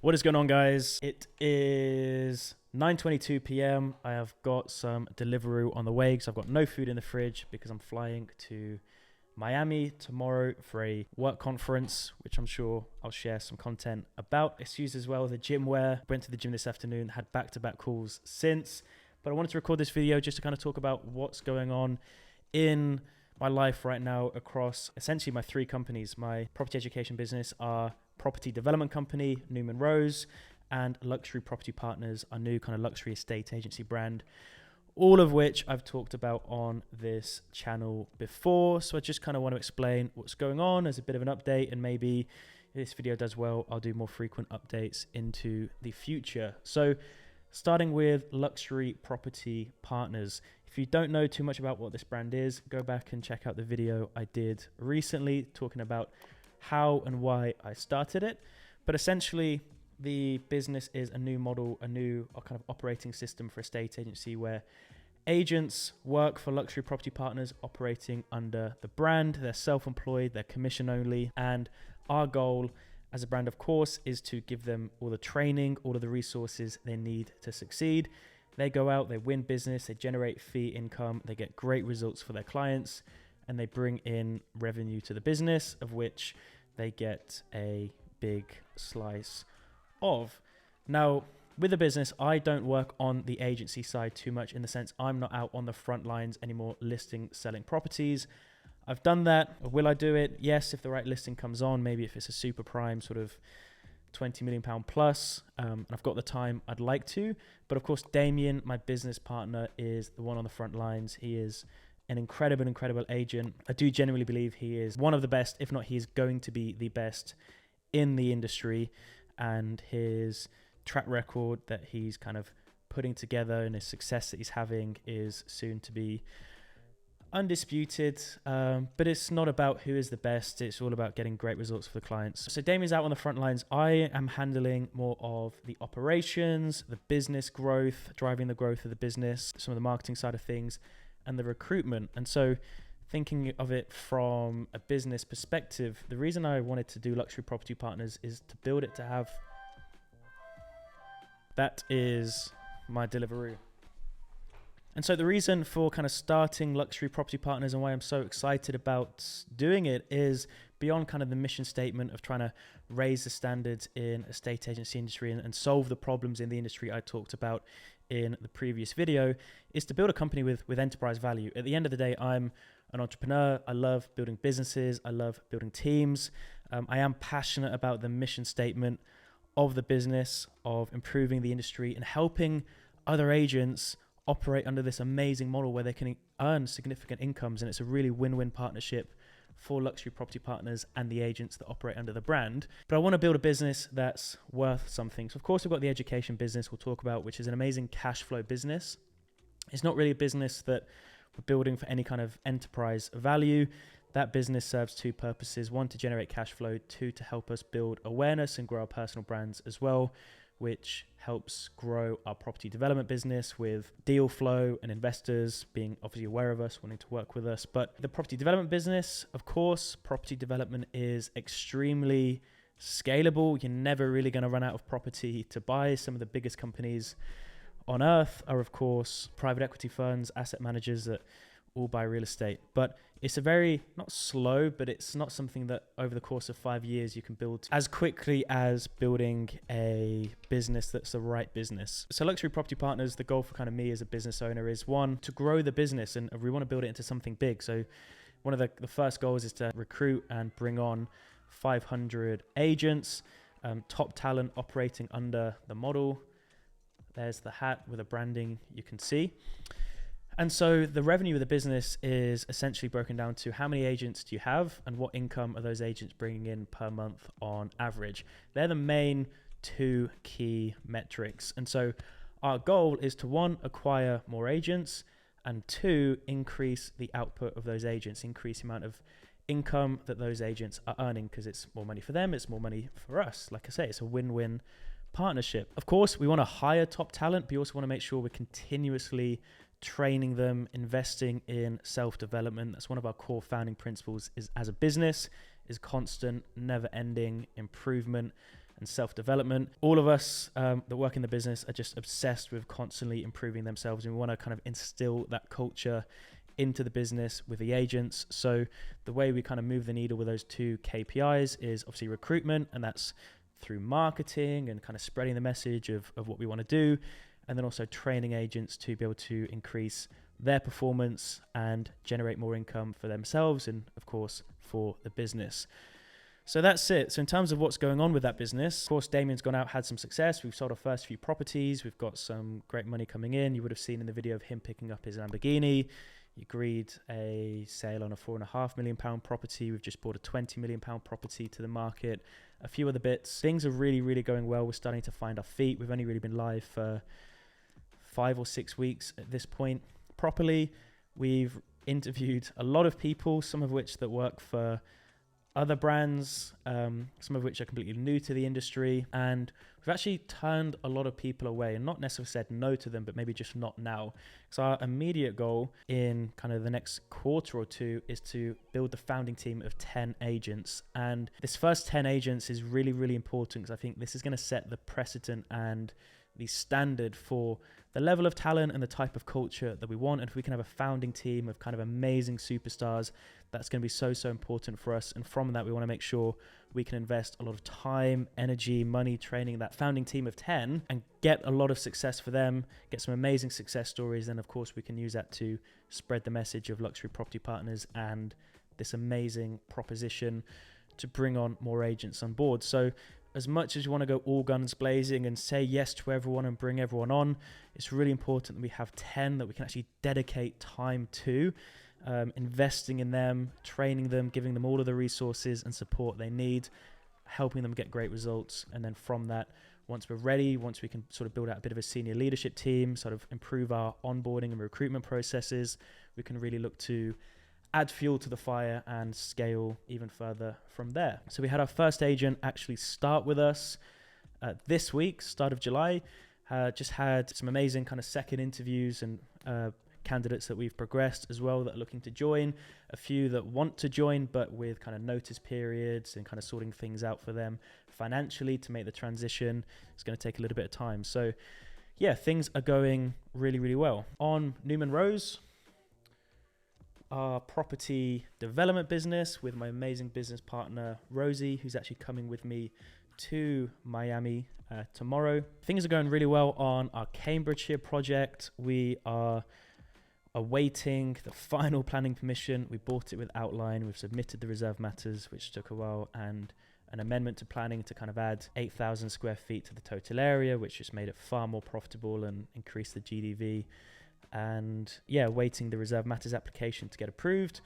What is going on, guys? It is 9:22 p.m. I have got some Deliveroo on the way because I've got no food in the fridge because I'm flying to Miami tomorrow for a work conference, which I'm sure I'll share some content about. Excuse as well the gym wear. Went to the gym this afternoon, had back-to-back calls since, but I wanted to record this video just to kind of talk about what's going on in my life right now across essentially my three companies. My property education business, our property development company, Newman, and Luxury Property Partners, our new kind of luxury estate agency brand, all of which I've talked about on this channel before. So I just kind of want to explain what's going on as a bit of an update, and maybe if this video does well, I'll do more frequent updates into the future. So starting with Luxury Property Partners. If you don't know too much about what this brand is, go back and check out the video I did recently talking about how and why I started it. But essentially, the business is a new model, a new kind of operating system for a estate agency where agents work for Luxury Property Partners operating under the brand. They're self-employed, they're commission only, and our goal as a brand, of course, is to give them all the training, all of the resources they need to succeed. They go out, they win business, they generate fee income, they get great results for their clients, and they bring in revenue to the business, of which they get a big slice of. Now, with the business, I don't work on the agency side too much, in the sense I'm not out on the front lines anymore listing, selling properties. I've done that. Will I do it? Yes, if the right listing comes on, maybe if it's a super prime sort of £20 million plus, and I've got the time, I'd like to. But of course, Damien, my business partner, is the one on the front lines. He is an incredible agent. I do genuinely believe he is one of the best, if not he is going to be the best in the industry, and his track record that he's kind of putting together and his success that he's having is soon to be undisputed. But it's not about who is the best, it's all about getting great results for the clients. So Damien's out on the front lines. I am handling more of the operations, the business growth, driving the growth of the business, some of the marketing side of things, and the recruitment. And so thinking of it from a business perspective, the reason I wanted to do Luxury Property Partners is to build it to have... That is my Deliveroo. And so the reason for kind of starting Luxury Property Partners and why I'm so excited about doing it is beyond kind of the mission statement of trying to raise the standards in estate agency industry and solve the problems in the industry I talked about in the previous video, is to build a company with enterprise value. At the end of the day, I'm an entrepreneur. I love building businesses. I love building teams. I am passionate about the mission statement of the business, of improving the industry and helping other agents operate under this amazing model where they can earn significant incomes. And it's a really win-win partnership for Luxury Property Partners and the agents that operate under the brand. But I want to build a business that's worth something. So of course, we've got the education business we'll talk about, which is an amazing cash flow business. It's not really a business that we're building for any kind of enterprise value. That business serves two purposes: one, to generate cash flow; two, to help us build awareness and grow our personal brands as well, which helps grow our property development business with deal flow and investors being obviously aware of us, wanting to work with us. But the property development business, of course, property development is extremely scalable. You're never really going to run out of property to buy. Some of the biggest companies on earth are, of course, private equity funds, asset managers that all buy real estate. But it's a very, not slow, but it's not something that over the course of 5 years you can build as quickly as building a business that's the right business. So Luxury Property Partners, the goal for kind of me as a business owner is, one, to grow the business, and we want to build it into something big. So one of the first goals is to recruit and bring on 500 agents, top talent operating under the model. There's the hat with the branding you can see. And so the revenue of the business is essentially broken down to how many agents do you have and what income are those agents bringing in per month on average. They're the main two key metrics. And so our goal is to, one, acquire more agents, and two, increase the output of those agents, increase the amount of income that those agents are earning, because it's more money for them, it's more money for us. Like I say, it's a win-win partnership. Of course, we want to hire top talent, but we also want to make sure we're continuously training them, investing in self-development. That's one of our core founding principles is, as a business, is constant, never-ending improvement. and self-development. All of us that work in the business are just obsessed with constantly improving themselves, and we want to kind of instill that culture into the business with the agents. So the way we kind of move the needle with those two KPIs is obviously recruitment, and that's through marketing and kind of spreading the message of what we want to do, and then also training agents to be able to increase their performance and generate more income for themselves and of course for the business. So that's it. So in terms of what's going on with that business, of course, Damien's gone out, had some success. We've sold our first few properties. We've got some great money coming in. You would have seen in the video of him picking up his Lamborghini. He agreed a sale on a £4.5 million property. We've just bought a £20 million property to the market. A few other bits. Things are really, really going well. We're starting to find our feet. We've only really been live for 5 or 6 weeks at this point properly. We've interviewed a lot of people, some of which that work for other brands, some of which are completely new to the industry, and we've actually turned a lot of people away and not necessarily said no to them, but maybe just not now. So our immediate goal in kind of the next quarter or two is to build the founding team of 10 agents. And this first 10 agents is really, really important because I think this is going to set the precedent and the standard for the level of talent and the type of culture that we want. And if we can have a founding team of kind of amazing superstars, that's going to be so, so important for us. And from that, we want to make sure we can invest a lot of time, energy, money, training that founding team of 10 and get a lot of success for them, get some amazing success stories. And of course, we can use that to spread the message of Luxury Property Partners and this amazing proposition to bring on more agents on board. So as much as you want to go all guns blazing and say yes to everyone and bring everyone on, it's really important that we have 10 that we can actually dedicate time to, investing in them, training them, giving them all of the resources and support they need, helping them get great results. And then from that, once we're ready, once we can sort of build out a bit of a senior leadership team, sort of improve our onboarding and recruitment processes, we can really look to add fuel to the fire and scale even further from there. So we had our first agent actually start with us this week, start of July. Just had some amazing kind of second interviews and candidates that we've progressed as well that are looking to join, a few that want to join but with kind of notice periods and kind of sorting things out for them financially to make the transition. It's going to take a little bit of time. So yeah, things are going really, really well. On Newman Rose, our property development business with my amazing business partner Rosie, who's actually coming with me to Miami tomorrow. Things are going really well on our Cambridgeshire project. We are awaiting the final planning permission. We bought it with outline. We've submitted the reserve matters, which took a while, and an amendment to planning to kind of add 8,000 square feet to the total area, which just made it far more profitable and increased the GDV. And yeah, waiting the reserve matters application to get approved,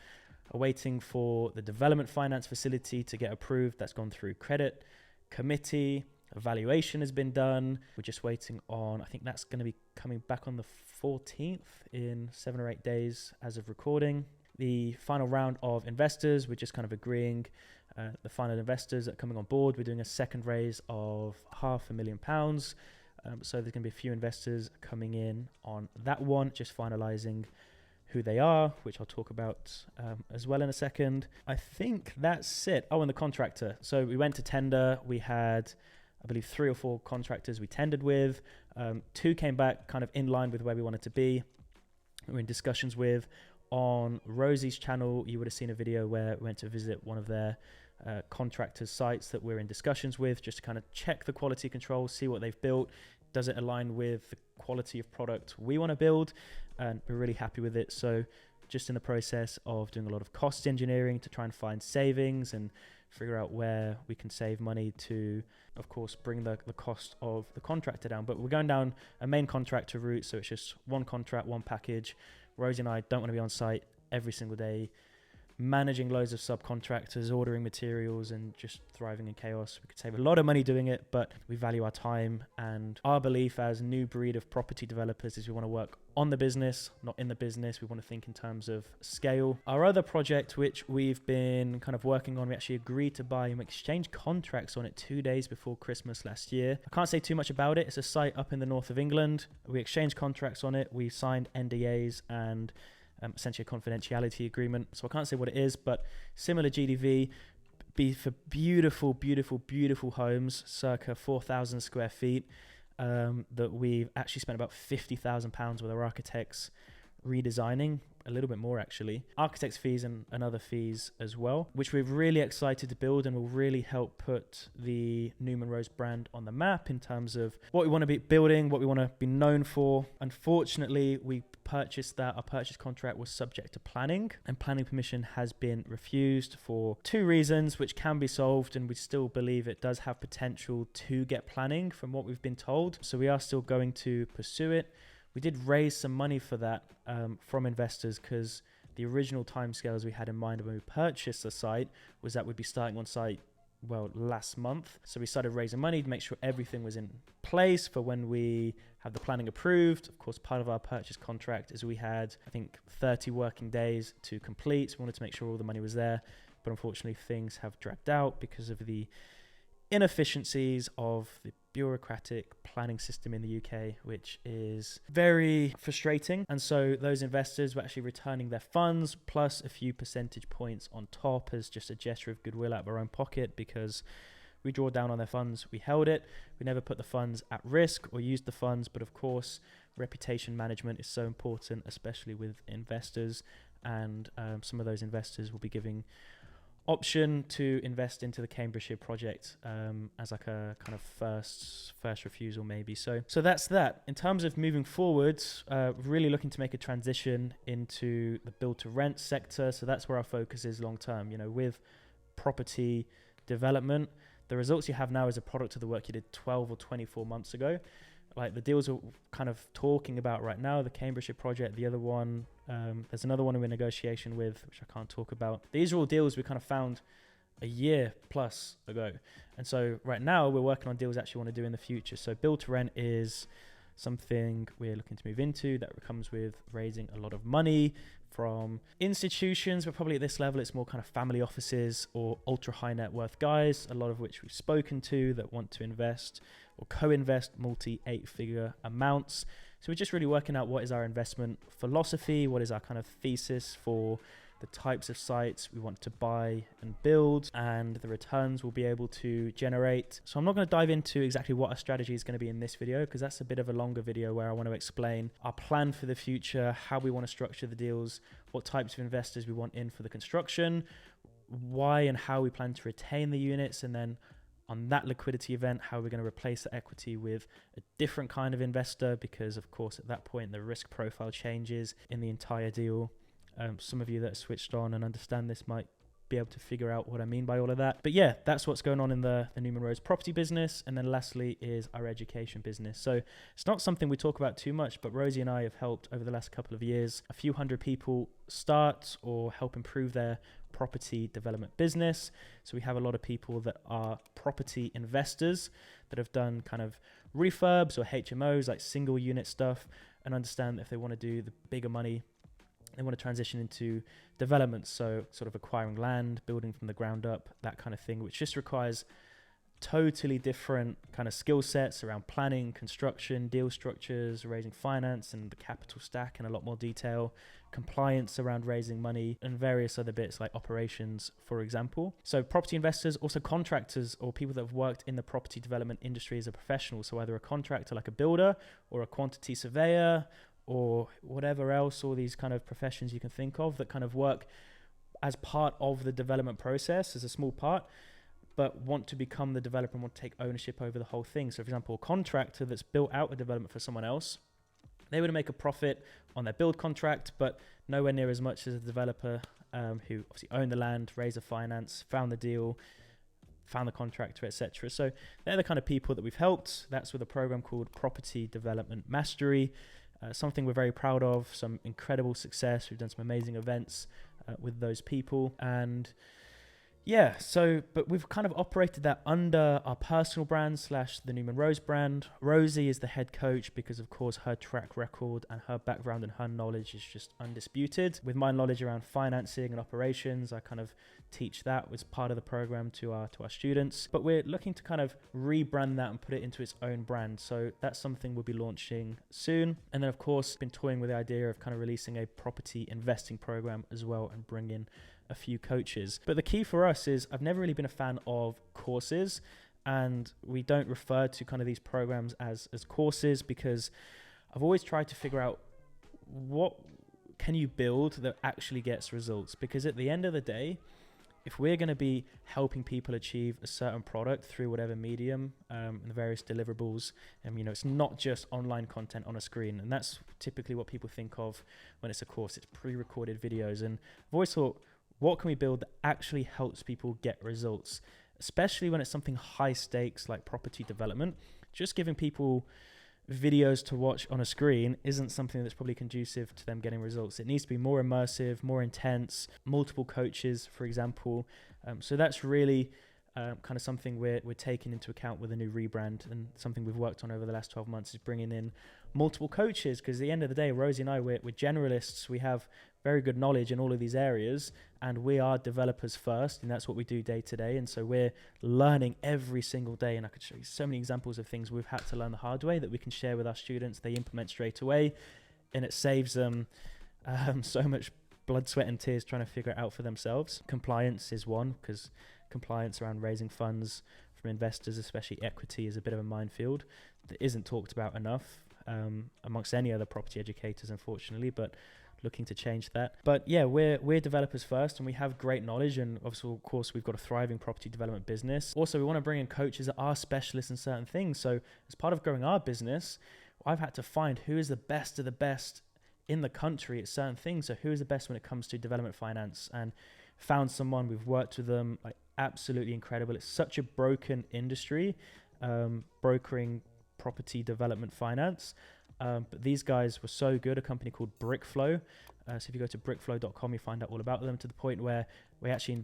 waiting for the development finance facility to get approved. That's gone through credit committee. Evaluation has been done. We're just waiting on, I think that's going to be coming back on the 14th in 7 or 8 days as of recording. The final round of investors, we're just kind of agreeing the final investors that are coming on board. We're doing a second raise of £500,000. So there's going to be a few investors coming in on that one, just finalizing who they are, which I'll talk about as well in a second. I think that's it. Oh, and the contractor. So we went to tender. We had, I believe, 3 or 4 contractors we tendered with. 2 came back kind of in line with where we wanted to be. We're in discussions with. On Rosie's channel, you would have seen a video where we went to visit one of their contractors' sites that we're in discussions with, just to kind of check the quality control, see what they've built. Does it align with the quality of product we want to build? And we're really happy with it. So just in the process of doing a lot of cost engineering to try and find savings and figure out where we can save money to, of course, bring the cost of the contractor down. But we're going down a main contractor route, so it's just one contract, one package. Rosie and I don't want to be on site every single day, managing loads of subcontractors, ordering materials, and just thriving in chaos. We could save a lot of money doing it, but we value our time. And our belief as new breed of property developers is we want to work on the business, not in the business. We want to think in terms of scale. Our other project, which we've been kind of working on, we actually agreed to buy and exchange contracts on it 2 days before Christmas last year. I can't say too much about it. It's a site up in the north of England. We exchanged contracts on it. We signed NDAs and essentially a confidentiality agreement. So I can't say what it is, but similar GDV, be for beautiful, beautiful, beautiful homes, circa 4,000 square feet, that we've actually spent about £50,000 with our architects redesigning, a little bit more actually, architects fees and other fees as well, which we're really excited to build and will really help put the Newman Rose brand on the map in terms of what we want to be building, what we want to be known for. Unfortunately, we purchased that. Our purchase contract was subject to planning, and planning permission has been refused for 2 reasons, which can be solved, and we still believe it does have potential to get planning from what we've been told. So we are still going to pursue it. We did raise some money for that from investors, because the original timescales we had in mind when we purchased the site was that we'd be starting on site, well, last month. So we started raising money to make sure everything was in place for when we have the planning approved. Of course, part of our purchase contract is we had, I think, 30 working days to complete. So we wanted to make sure all the money was there. But unfortunately, things have dragged out because of the inefficiencies of the bureaucratic planning system in the UK, which is very frustrating. And so those investors were actually returning their funds plus a few percentage points on top as just a gesture of goodwill out of our own pocket, because we draw down on their funds, we held it, we never put the funds at risk or used the funds. But of course, reputation management is so important, especially with investors, and some of those investors will be giving option to invest into the Cambridgeshire project as like a kind of first refusal maybe. So that's that. In terms of moving forward, really looking to make a transition into the build to rent sector. So that's where our focus is long term. You know, with property development, the results you have now is a product of the work you did 12 or 24 months ago. Like the deals we're kind of talking about right now, the Cambridgeshire project, the other one, there's another one we're in negotiation with, which I can't talk about. These are all deals we kind of found a year plus ago. And so right now we're working on deals we actually want to do in the future. So build to rent is something we're looking to move into that comes with raising a lot of money from institutions, but probably at this level it's more kind of family offices or ultra high net worth guys, a lot of which we've spoken to that want to invest or co-invest multi 8-figure amounts. So we're just really working out what is our investment philosophy, what is our kind of thesis for the types of sites we want to buy and build, and the returns we'll be able to generate. So I'm not going to dive into exactly what our strategy is going to be in this video, because that's a bit of a longer video where I want to explain our plan for the future, how we want to structure the deals, what types of investors we want in for the construction, why and how we plan to retain the units, and then on that liquidity event, how we're going to replace the equity with a different kind of investor, because of course at that point the risk profile changes in the entire deal. Some of you that are switched on and understand this might be able to figure out what I mean by all of that. But yeah, that's what's going on in the Newman Rose property business. And then lastly is our education business. So it's not something we talk about too much, but Rosie and I have helped over the last couple of years a few hundred people start or help improve their property development business. So we have a lot of people that are property investors that have done kind of refurbs or HMOs, like single unit stuff, and understand that if they want to do the bigger money, they want to transition into developments, so sort of acquiring land, building from the ground up, that kind of thing, which just requires totally different kind of skill sets around planning, construction, deal structures, raising finance and the capital stack in a lot more detail, compliance around raising money, and various other bits like operations, for example. So property investors, also contractors or people that have worked in the property development industry as a professional. So either a contractor like a builder or a quantity surveyor or whatever else, all these kind of professions you can think of that kind of work as part of the development process as a small part, but want to become the developer and want to take ownership over the whole thing. So for example, a contractor that's built out a development for someone else, they would make a profit on their build contract, but nowhere near as much as a developer who obviously owned the land, raised the finance, found the deal, found the contractor, etc. So they're the kind of people that we've helped. That's with a program called Property Development Mastery. Something we're very proud of, some incredible success. We've done some amazing events with those people. And yeah, but we've kind of operated that under our personal brand / the Newman Rose brand. Rosie is the head coach because of course her track record and her background and her knowledge is just undisputed. With my knowledge around financing and operations, I kind of teach that as part of the program to our students. But we're looking to kind of rebrand that and put it into its own brand. So that's something we'll be launching soon. And then of course, been toying with the idea of kind of releasing a property investing program as well and bring in a few coaches. But the key for us is I've never really been a fan of courses, and we don't refer to kind of these programs as courses, because I've always tried to figure out what can you build that actually gets results. Because at the end of the day, if we're going to be helping people achieve a certain product through whatever medium, and the various deliverables, and it's not just online content on a screen, and that's typically what people think of when it's a course. It's pre-recorded videos, and I've always thought, what can we build that actually helps people get results, especially when it's something high stakes like property development. Just giving people videos to watch on a screen isn't something that's probably conducive to them getting results. It needs to be more immersive, more intense, multiple coaches, for example. So that's really kind of something we're taking into account with a new rebrand, and something we've worked on over the last 12 months is bringing in multiple coaches, because at the end of the day, Rosie and I, we're generalists. We have very good knowledge in all of these areas, and we are developers first, and that's what we do day to day. And so we're learning every single day, and I could show you so many examples of things we've had to learn the hard way that we can share with our students. They implement straight away, and it saves them so much blood, sweat and tears trying to figure it out for themselves. Compliance is one, because compliance around raising funds from investors, especially equity, is a bit of a minefield that isn't talked about enough amongst any other property educators, unfortunately, but looking to change that. But yeah, we're developers first, and we have great knowledge, and obviously, of course, we've got a thriving property development business. Also, we want to bring in coaches that are specialists in certain things. So as part of growing our business, I've had to find who is the best of the best in the country at certain things. So who is the best when it comes to development finance, and found someone. We've worked with them, like, absolutely incredible. It's such a broken industry, brokering property development finance. But these guys were so good, a company called Brickflow. So if you go to brickflow.com, you find out all about them, to the point where we actually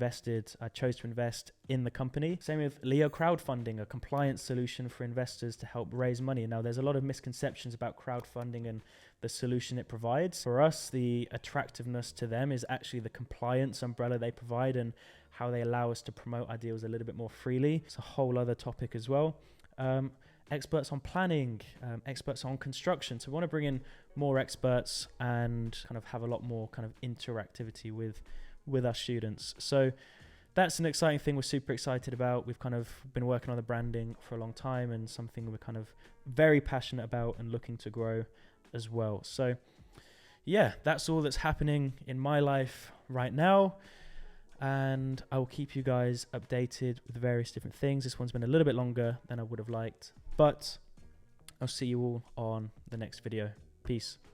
chose to invest in the company. Same with Leo Crowdfunding, a compliance solution for investors to help raise money. Now, there's a lot of misconceptions about crowdfunding and the solution it provides. For us, the attractiveness to them is actually the compliance umbrella they provide, and how they allow us to promote our deals a little bit more freely. It's a whole other topic as well. Experts on planning, experts on construction. So we want to bring in more experts and kind of have a lot more kind of interactivity with our students. So that's an exciting thing we're super excited about. We've kind of been working on the branding for a long time, and something we're kind of very passionate about and looking to grow as well. So yeah, that's all that's happening in my life right now, and I will keep you guys updated with various different things. This one's been a little bit longer than I would have liked, but I'll see you all on the next video. Peace.